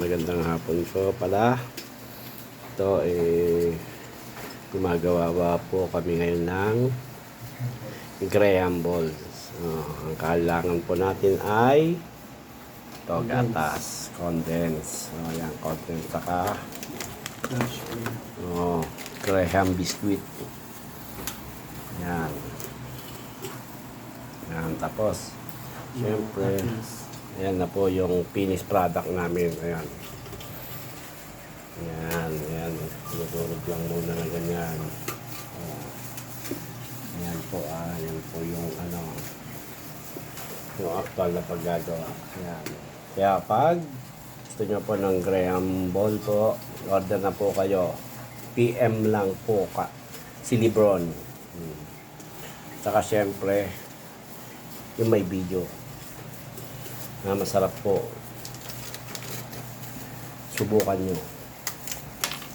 magandang hapon po pala. Ito gumagawa po kami ngayon ng Graham balls. Ang kailangan po natin ay ito, gatas, condense. Yan, condense, saka Graham biscuit. Yan. Yan, tapos siyempre ayan na po yung finished product namin. Ayan. Ayan. Sinudurog lang muna na ganyan. Ayan po, ayan po yung yung actual na paggagawa. Ayan. Kaya pag gusto nyo po ng Graham ball po, order na po kayo. PM lang po si Lebron. Saka syempre yung may video na masarap po, subukan nyo.